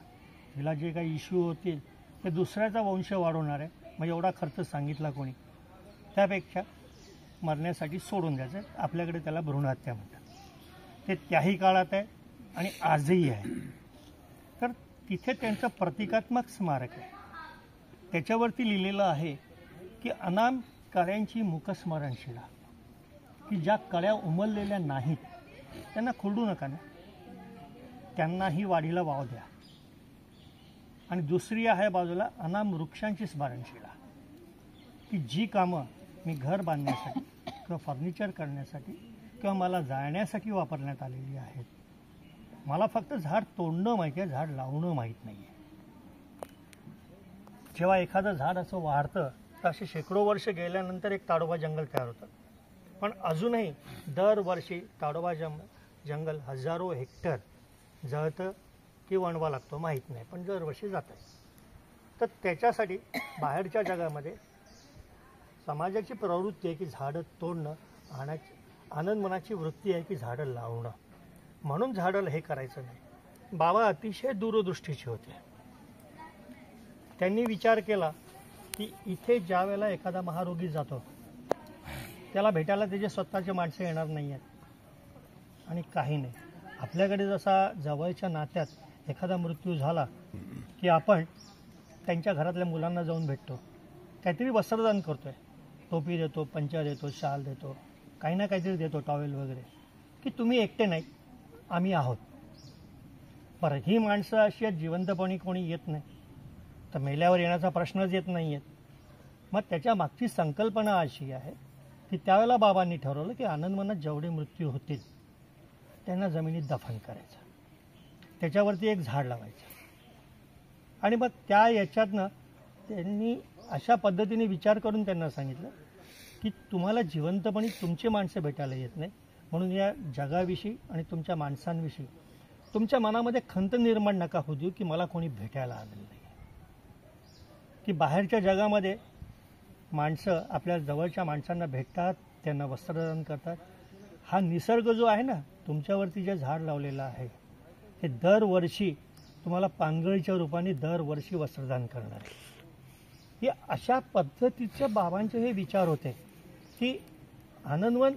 तिला जे काही इश्यू होतील ते दुसऱ्याचा वंश वाढवणार आहे. म्हणजे एवढा खर्च सांगितला कोणी, त्यापेक्षा मरण्यासाठी सोडून द्यायचं. आपल्याकडे त्याला भ्रूणहत्या म्हणतात. ते त्याही काळात आहे आणि आजही आहे. तर तिथे त्यांचं प्रतिकात्मक स्मारक आहे. त्याच्यावरती लिहिलेलं आहे की अनाम कळ्यांची मुखस्मरणशिला, की ज्या कळ्या उमललेल्या नाहीत त्यांना खुरडू नका ना, त्यांनाही वाढीला वाव द्या. आणि दुसरी आहे बाजूला अनाम वृक्षांची स्मरणशिला, की जी कामं मी घर बांधण्यासाठी किंवा फर्निचर करण्यासाठी किंवा मला जाळण्यासाठी वापरण्यात आलेली आहेत. मला फक्त झाड तोडणं माहिती आहे, झाड लावणं माहीत नाही आहे. जेव्हा एखादं झाड असं वाढतं तर असे शेकडो वर्ष गेल्यानंतर एक ताडोबा जंगल तयार होतं. पण अजूनही दरवर्षी ताडोबा जंगल हजारो हेक्टर जळतं की वणवा लागतो माहीत नाही, पण दरवर्षी जातं. तर त्याच्यासाठी बाहेरच्या जगामध्ये समाजाची प्रवृत्ती आहे की झाडं तोडणं, आनंदमनाची वृत्ती आहे की झाडं लावणं. म्हणून झाडं हे करायचं नाही. बाबा अतिशय दूरदृष्टीचे होते. त्यांनी विचार केला की इथे ज्या वेळेला एखादा महारोगी जातो त्याला भेटायला त्याचे स्वतःचे माणसं येणार नाही आहेत आणि काही नाही. आपल्याकडे जसा जवळच्या नात्यात एखादा मृत्यू झाला की आपण त्यांच्या घरातल्या मुलांना जाऊन भेटतो, काहीतरी वस्त्रदान करतो आहे, टोपी देतो, पंचा देतो, शाल देतो, काही ना काहीतरी देतो, टॉवेल वगैरे, की तुम्ही एकटे नाही, आम्ही आहोत. बरं, ही माणसं अशी आहेत जिवंतपणी कोणी येत नाही, तर मेल्यावर येण्याचा प्रश्नच येत नाही आहेत. मग त्याच्या मागची संकल्पना अशी आहे की त्यावेळेला बाबांनी ठरवलं की आनंदवनात जेवढे मृत्यू होतील त्यांना जमिनीत दफन करायचं, त्याच्यावरती एक झाड लावायचं. आणि मग त्या याच्यातनं त्यांनी अशा पद्धतीने विचार करून त्यांना सांगितलं की तुम्हाला जिवंतपणी तुमची माणसं भेटायला येत नाही, म्हणून या जगाविषयी आणि तुमच्या माणसांविषयी तुमच्या मनामध्ये खंत निर्माण नका होऊ देऊ की मला कोणी भेटायला आलेलं नाही. की बाहेरच्या जगामध्ये माणसं आपल्या जवळच्या माणसांना भेटतात, त्यांना वस्त्रदान करतात. हा निसर्ग जो आहे ना, तुमच्यावरती जे झाड लावलेलं आहे हे दरवर्षी तुम्हाला पानगळीच्या रूपाने दरवर्षी वस्त्रदान करणार आहे. हे अशा पद्धतीचे बाबांचे हे विचार होते की आनंदवन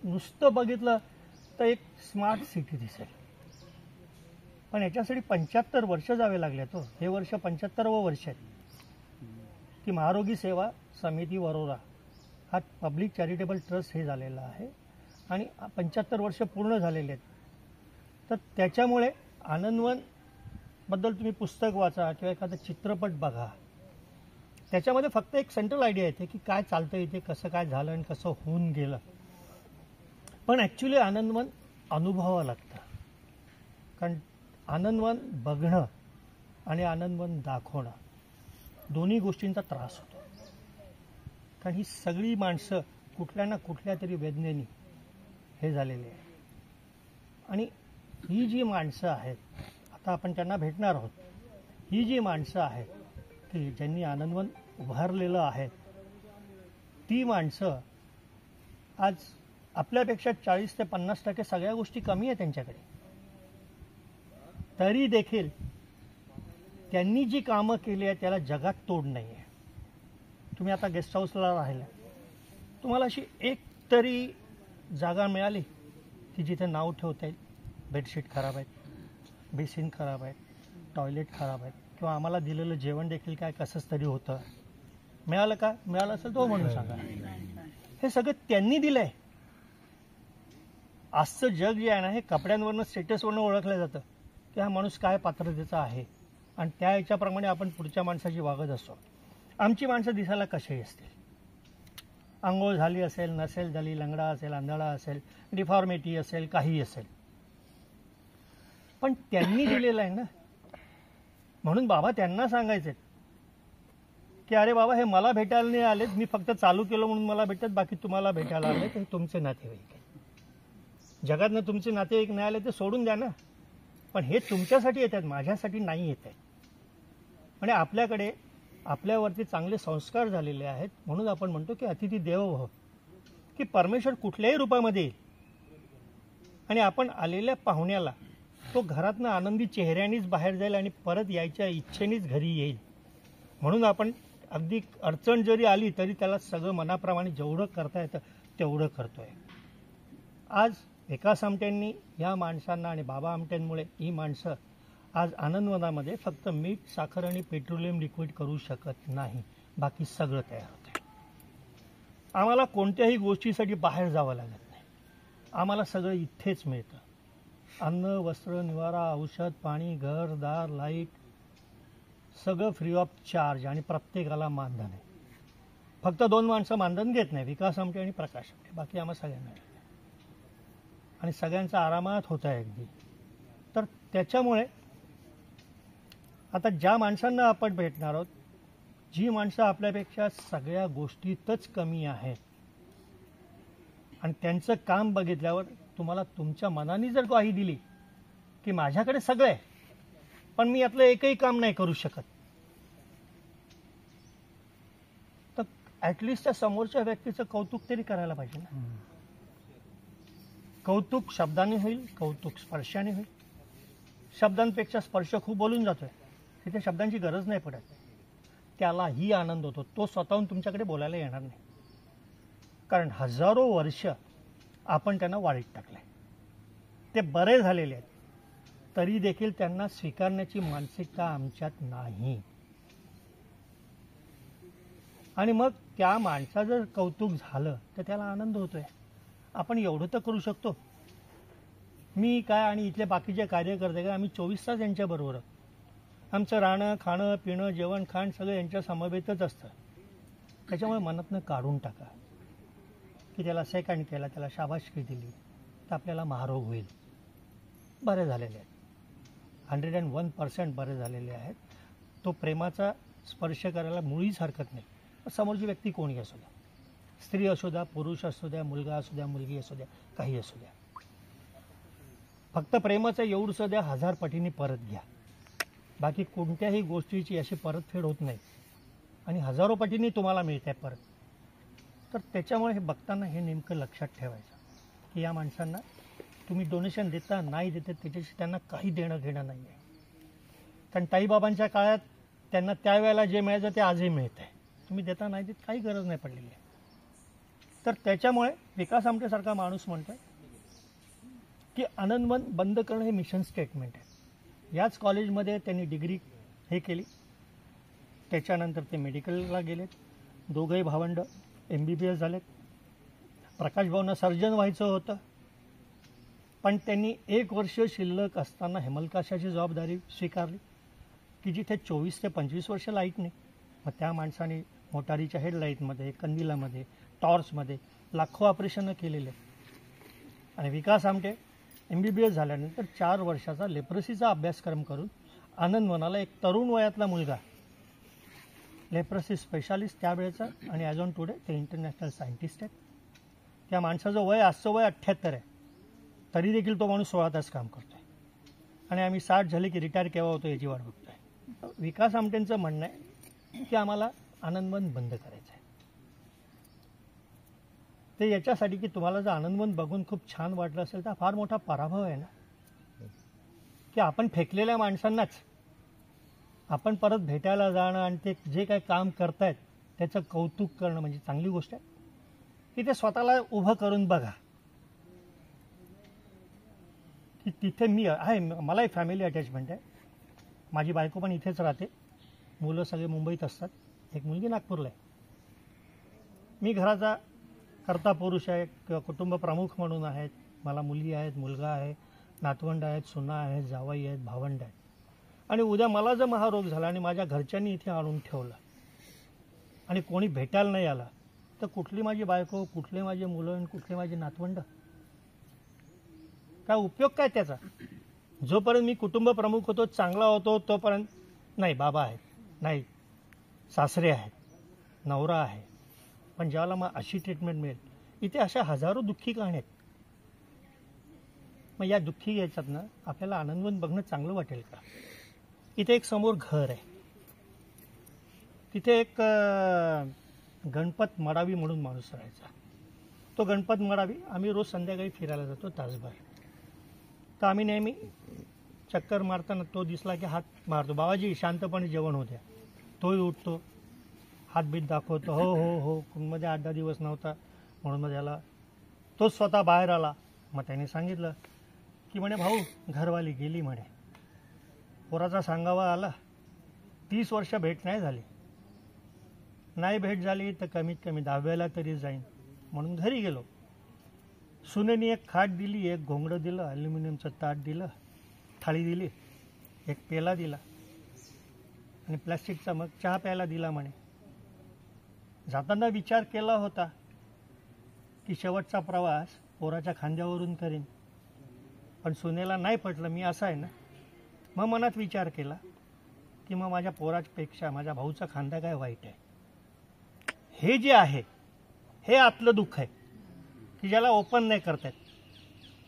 नुसतं बघितलं तर एक स्मार्ट सिटी दिसेल, पण याच्यासाठी 75 वर्ष जावे लागले. तो हे वर्ष 75वं वर्ष आहे की महारोगी सेवा समिती वरोरा हा पब्लिक चॅरिटेबल ट्रस्ट हे झालेला आहे आणि 75 वर्ष पूर्ण झालेले आहेत. तर त्याच्यामुळे आनंदवनबद्दल तुम्ही पुस्तक वाचा किंवा एखादा चित्रपट बघा, त्याच्यामध्ये फक्त एक सेंट्रल आयडिया येते की काय चालतं इथे, कसं काय झालं आणि कसं होऊन गेलं. पण ॲक्च्युली आनंदवन अनुभवावं लागतं, कारण आनंदवन बघणं आणि आनंदवन दाखवणं दोन्ही गोष्टींचा त्रास होतो. कारण ही सगळी माणसं कुठल्या ना कुठल्या तरी वेदनेनी हे झालेली आहे. आणि ही जी माणसं आहेत, आता आपण त्यांना भेटणार आहोत, ही जी माणसं आहेत की ज्यांनी आनंदवन उभारलेलं आहे, ती माणसं आज आपल्यापेक्षा 40 ते 50% सगळ्या गोष्टी कमी आहे त्यांच्याकडे. तरी देखील त्यांनी जी कामं केली आहे त्याला जगात तोड नाही आहे. तुम्ही आता गेस्ट हाऊसला राहिला, तुम्हाला अशी एक तरी जागा मिळाली की जिथे नाव ठेवता येईल बेडशीट खराब आहेत, बेसिन खराब आहेत, टॉयलेट खराब आहेत, किंवा आम्हाला दिलेलं जेवण देखील काय कसंच तरी होतं, मिळालं का? मिळालं असेल तो म्हणून सांगा. हे सगळं त्यांनी दिलं आहे. आजचं जग जे आहे ना, हे कपड्यांवरनं स्टेटसवरनं ओळखलं जातं की हा माणूस काय पात्रतेचा आहे, आणि त्या ह्याच्याप्रमाणे आपण पुढच्या माणसाची वागत असतो. आमची माणसं दिसायला कशाही असतील, आंघोळ झाली असेल नसेल झाली, लंगडा असेल आंधळा असेल, डिफॉर्मिटी असेल, काही असेल, पण त्यांनी दिलेलं आहे ना. म्हणून बाबा त्यांना सांगायचे की अरे बाबा, हे मला भेटायला नाही आलेत, मी फक्त चालू केलं म्हणून मला भेटतात, बाकी तुम्हाला भेटायला आले तर तुमचे नातेवाईक आहे. जगातनं तुमचे नातेवाईक नाही आले ते सोडून द्या ना, पण हे तुमच्यासाठी येतात, माझ्यासाठी नाही येत आहेत. आणि आपल्याकडे आपल्यावरती चांगले संस्कार झालेले आहेत, म्हणून आपण म्हणतो की अतिथी देवो भव, की परमेश्वर कुठल्याही रूपामध्ये येईल आणि आपण आलेल्या पाहुण्याला तो घरातनं आनंदी चेहऱ्यानेच बाहेर जाईल आणि परत यायच्या इच्छेनेच घरी येईल. म्हणून आपण अगदी अडचण जरी आली तरी त्याला सगळं मनाप्रमाणे जेवढं करता येतं तेवढं करतोय. आज विकास आमटेंनी या माणसांना आणि बाबा आमटेंमुळे ही माणसं आज आनंदवनामध्ये फक्त मीठ, साखर आणि पेट्रोलियम लिक्विड करू शकत नाही, बाकी सगळं तयार होतं. आम्हाला कोणत्याही गोष्टीसाठी बाहेर जावं लागत नाही, आम्हाला सगळं इथेच मिळतं. अन्न, वस्त्र, निवारा, औषध, पाणी, घर, दार, लाईट सगळं फ्री ऑफ चार्ज, आणि प्रत्येकाला मानधन आहे. फक्त 2 माणसं मानधन घेत नाही, विकास आमटे आणि प्रकाश आमटे, बाकी आम्हाला सगळ्यांना मिळतं आणि सगळ्यांचा आरामात होत आहे अगदी. तर त्याच्यामुळे आता ज्या माणसांना आपण भेटणार आहोत, जी माणसं आपल्यापेक्षा सगळ्या गोष्टीतच कमी आहेत, आणि त्यांचं काम बघितल्यावर तुम्हाला तुमच्या मनाने जर ग्वाही दिली की माझ्याकडे सगळं आहे पण मी यातलं एकही काम नाही करू शकत, तर ॲटलिस्ट त्या समोरच्या व्यक्तीचं कौतुक तरी करायला पाहिजे ना. कौतुक शब्दाने होईल, कौतुक स्पर्शाने होईल. शब्दांपेक्षा स्पर्श खूप बोलून जातोय, तिथे शब्दांची गरज नाही पडत. त्यालाही आनंद होतो, तो स्वतःहून तुमच्याकडे बोलायला येणार नाही, कारण हजारो वर्ष आपण त्यांना वाळीत टाकलंय. ते बरे झालेले आहेत तरी देखील त्यांना स्वीकारण्याची मानसिकता आमच्यात नाही. आणि मग त्या माणसाचं जर कौतुक झालं तर त्याला आनंद होतोय. आपण एवढं तर करू शकतो. मी काय आणि इथले बाकीचे कार्यकर्ते काय, आम्ही 24 तास यांच्याबरोबर, आमचं राहणं, खाणं, पिणं, जेवण, खाण सगळं यांच्या समवेतच असतं. त्याच्यामुळे मनातनं काढून टाका की त्याला सेकंड केला, त्याला शाबासकी दिली तर आपल्याला महारोग होईल. बरे झालेले आहेत, 101% बरे झालेले आहेत. तो प्रेमाचा स्पर्श करायला मुळीच हरकत नाही. समोरची व्यक्ती कोणी असू द्या, स्त्री असू द्या, पुरुष असू द्या, मुलगा असू द्या, मुलगी असू द्या, काही असू द्या, फक्त प्रेमाचं एवढंसं द्या, 1000 पटीने परत घ्या. बाकी कोणत्याही गोष्टीची अशी परतफेड होत नाही आणि हजारो पटीने तुम्हाला मिळते परत. तर त्याच्यामुळे हे बघताना हे नेमकं लक्षात ठेवायचं की या माणसांना तुम्ही डोनेशन देता नाही देता त्याच्याशी त्यांना काही देणं घेणं नाही आहे. कारण ताईबाबांच्या काळात त्यांना त्यावेळेला जे मिळायचं ते आजही मिळत आहे. तुम्ही देता नाही देत काही गरज नाही पडलेली आहे. तर त्याच्यामुळे विकास आमटेसारखा माणूस म्हणतोय की आनंदवन बंद करणं हे मिशन स्टेटमेंट आहे. याच कॉलेजमध्ये त्यांनी डिग्री हे केली, त्याच्यानंतर ते मेडिकलला गेलेत. दोघंही भावंड MBBS झालेत. प्रकाश भाऊंना सर्जन व्हायचं होतं, पण त्यांनी 1 वर्ष शिल्लक असताना हेमलकशाची जबाबदारी स्वीकारली की जिथे 24 ते 25 वर्ष लाईट नाही. मग त्या माणसाने मोटारीच्या हेडलाईटमध्ये, कंदिलामध्ये, टॉर्चमध्ये लाखो ऑपरेशनं केलेले. आणि विकास आमटे MBBS झाल्यानंतर 4 वर्षाचा लेप्रसीचा अभ्यासक्रम करून आनंदवनाला एक तरुण वयातला मुलगा, लेप्रसी स्पेशालिस्ट त्यावेळेचा, आणि ॲज ऑन टुडे ते इंटरनॅशनल सायंटिस्ट आहेत. त्या माणसाचं वय आजचं वय 78 आहे, तरी देखील तो माणूस 16 तास काम करतो आहे. आणि आम्ही 60 झाले की रिटायर केव्हा होतो याची वाट बघतो आहे. विकास आमटेंचं म्हणणं आहे की आम्हाला आनंदवन बंद करायचं आहे. ते याच्यासाठी की तुम्हाला जर आनंदवन बघून खूप छान वाटलं असेल तर फार मोठा पराभव आहे ना, की आपण फेकलेल्या माणसांनाच आपण परत भेटायला जाणं आणि ते जे काही काम करतायत त्याचं कौतुक करणं म्हणजे चांगली गोष्ट आहे. की ते स्वतःला उभं करून बघा की तिथे मी आहे, मलाही फॅमिली अटॅचमेंट आहे. माझी बायको पण इथेच राहते, मुलं सगळे मुंबईत असतात, एक मुलगी नागपूरला आहे. मी घराचा कर्ता पुरुष आहे किंवा कुटुंब प्रमुख म्हणून आहेत. मला मुली आहेत, मुलगा आहे, नातवंड आहेत, सुना आहेत, जावई आहेत, भावंड आहेत. आणि उद्या मला जर महारोग झाला आणि माझ्या घरच्यांनी इथे आणून ठेवलं आणि कोणी भेटायला नाही आला तर कुठली माझी बायको, कुठले माझे मुलं आणि कुठले माझे नातवंड, काय उपयोग काय त्याचा? जोपर्यंत मी कुटुंब प्रमुख होतो, चांगला होतो, तोपर्यंत नाही बाबा आहेत, नाही सासरे आहेत, नवरा आहे. पण ज्यावेळेला मग अशी ट्रीटमेंट मिळेल, इथे अशा हजारो दुःखी कहाणी आहेत. मग या दुःखी याच्यातनं आपल्याला आनंदवन बघणं चांगलं वाटेल का? इथे एक समोर घर आहे, तिथे एक गणपत मडावी म्हणून माणूस राहायचा. तो गणपत मडावी आम्ही रोज संध्याकाळी फिरायला जातो तासभर. तर आम्ही नेहमी चक्कर मारताना तो दिसला की हात मारतो, बाबाजी शांतपणे जेवण होत्या. तोही उठतो, हातबीत दाखवतो, हो हो हो. मध्ये 8-10 दिवस नव्हता म्हणून मग त्याला तो स्वतः बाहेर आला. मग त्याने सांगितलं की म्हणे भाऊ घरवाली गेली म्हणे, पोराचा सांगावा आला, 30 वर्ष भेट नाही झाली, नाही भेट झाली तर कमीत कमी 10व्याला तरी जाईन म्हणून घरी गेलो. सुनेनी एक खाट दिली, एक घोंगडं दिलं, ॲल्युमिनियमचं ताट दिलं, थाळी दिली, एक पेला दिला आणि प्लॅस्टिकचा मग चहा प्यायला दिला म्हणे. जाताना विचार केला होता की शेवटचा प्रवास पोराच्या खांद्यावरून करीन, पण सुनेला नाही पटलं मी असं आहे ना. मग मनात विचार केला की मग माझ्या पोरापेक्षा माझ्या भाऊचा खांदा काय वाईट आहे. हे जे आहे हे आतलं दुःख आहे की ज्याला ओपन नाही करतायत.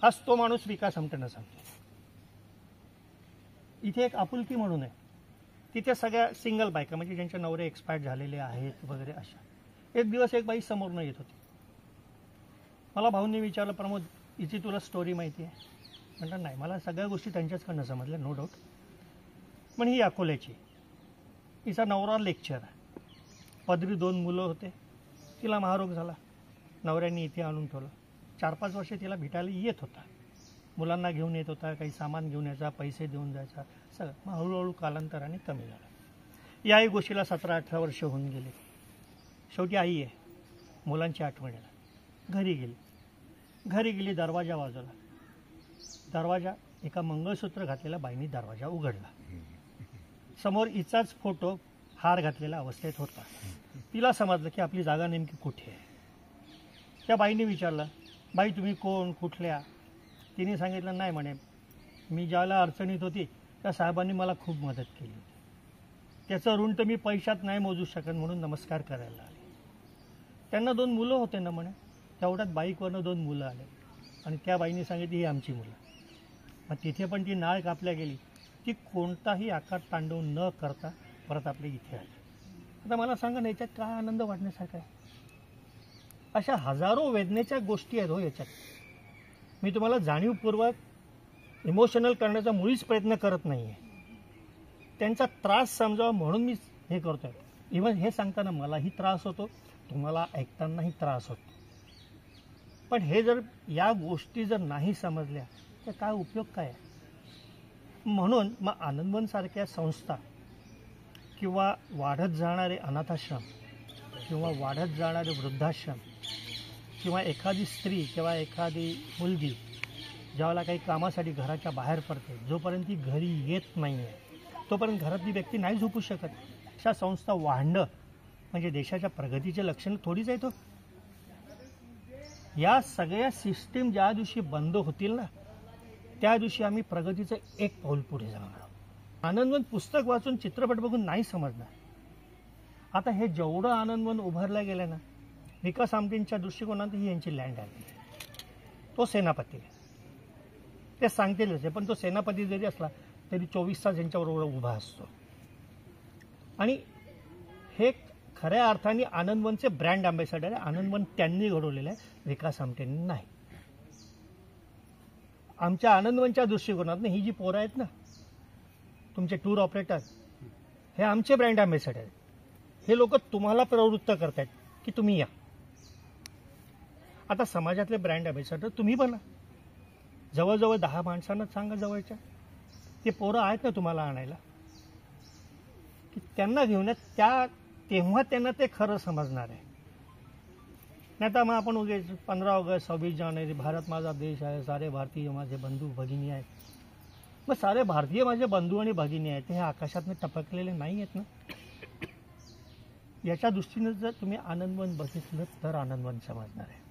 आज तो माणूस विकास आमटेंना सांगतो. इथे एक आपुलकी म्हणून आहे, तिथे सगळ्या सिंगल बायका म्हणजे ज्यांचे नवरे एक्सपायर झालेले आहेत वगैरे अशा. एक दिवस एक बाई समोरनं येत होती. मला भाऊंनी विचारलं, प्रमोद हिची तुला स्टोरी माहिती आहे? म्हटलं नाही, मला सगळ्या गोष्टी त्यांच्याचकडनं समजल्या, नो डाऊट. पण ही अकोल्याची, हिचा नवरा लेक्चर आहे, पदरी 2 मुलं होते, तिला महारोग झाला, नवऱ्यांनी इथे आणून ठेवलं. 4-5 वर्षे तिला भेटायला येत होता, मुलांना घेऊन येत होता, काही सामान घेऊन यायचा, पैसे देऊन जायचा, सगळं. मग हळूहळू कालांतराने कमी झालं. याही गोष्टीला 17-18 वर्ष होऊन गेले. शेवटी आई आहे, मुलांची आठवणीला घरी गेली, दरवाजा वाजवला. दरवाजा एका मंगळसूत्र घातलेल्या बाईंनी दरवाजा उघडला. समोर हिचाच फोटो हार घातलेल्या अवस्थेत होता. तिला समजलं की आपली जागा नेमकी कुठे आहे. त्या बाईंनी विचारलं, बाई तुम्ही कोण, कुठल्या? तिने सांगितलं नाही म्हणे मी ज्याला अडचणीत होती त्या साहेबांनी मला खूप मदत केली होती. त्याचं ऋण तर मी पैशात नाही मोजू शकत म्हणून नमस्कार करायला आले. त्यांना 2 मुलं होते ना म्हणे, तेवढ्यात बाईकवरनं 2 मुलं आले आणि त्या बाईने सांगितली ही आमची मुलं. मग तिथे पण ती नाळ कापल्या गेली. ती कोणताही आकार तांडव न करता परत आपल्या इथे आली. आता मला सांगा ना, याच्यात काय आनंद वाटण्यासारखा आहे? अशा हजारो वेदनेच्या गोष्टी आहेत हो याच्यात. मी तुम्हाला जाणीवपूर्वक इमोशनल करण्याचा मुळीच प्रयत्न करत नाही आहे. त्यांचा त्रास समजावा म्हणून मी हे करतो आहे. इव्हन हे सांगताना मलाही त्रास होतो, तुम्हाला ऐकतानाही त्रास होतो. पण हे जर या गोष्टी जर नाही समजल्या तर काय उपयोग काय आहे? म्हणून मग आनंदवनसारख्या संस्था किंवा वाढत जाणारे अनाथाश्रम किंवा वाढत जाणारे वृद्धाश्रम किंवा एखादी स्त्री किंवा एखादी मुलगी ज्यावेळेला काही कामासाठी घराच्या बाहेर पडते, जोपर्यंत ती घरी येत नाही आहे तोपर्यंत घरातली व्यक्ती नाही झोपू शकत. अशा संस्था वाढणं म्हणजे देशाच्या प्रगतीचे लक्षण थोडीच आहे तो. या सगळ्या सिस्टीम ज्या दिवशी बंद होतील ना त्या दिवशी आम्ही प्रगतीचं एक पाऊल पुढे जाणार आहोत. आनंदवन पुस्तक वाचून चित्रपट बघून नाही समजणार. आता हे जेवढं आनंदवन उभारलं गेलं ना, विकास आमटेंच्या दृष्टिकोनात ही यांची लँड आली. तो सेनापती आहे, ते सांगतीलच आहे, पण तो सेनापती जरी असला तरी 24 तास यांच्याबरोबर उभा असतो. आणि हे खऱ्या अर्थाने आनंदवनचे ब्रँड अँबॅसेडर आहे. आनंदवन त्यांनी घडवलेलं आहे, विकास आमटेंनी नाही. आमच्या आनंदवनच्या दृष्टिकोनातून ही जी पोरं आहेत ना, तुमचे टूर ऑपरेटर, हे आमचे ब्रँड अँबॅसेडर आहेत. हे लोक तुम्हाला प्रवृत्त करतात की तुम्ही या. आता समाजातले ब्रँड अँबॅसेडर तुम्ही बना. जवळजवळ 10 माणसांना सांगा जवळच्या, ते पोरं आहेत ना तुम्हाला आणायला, की त्यांना घेऊन तेव्हा त्यांना ते खरं समजणार आहे. नाही तर मग आपण उगेच 15 ऑगस्ट 26 जानेवारी भारत माझा देश आहे, सारे भारतीय माझे बंधू भगिनी आहेत. मग सारे भारतीय माझे बंधू आणि भगिनी आहेत, हे आकाशातनं टपकलेले नाही आहेत ना. याच्या दृष्टीनं जर तुम्ही आनंदवन बघितलं तर आनंदवन समजणार आहे.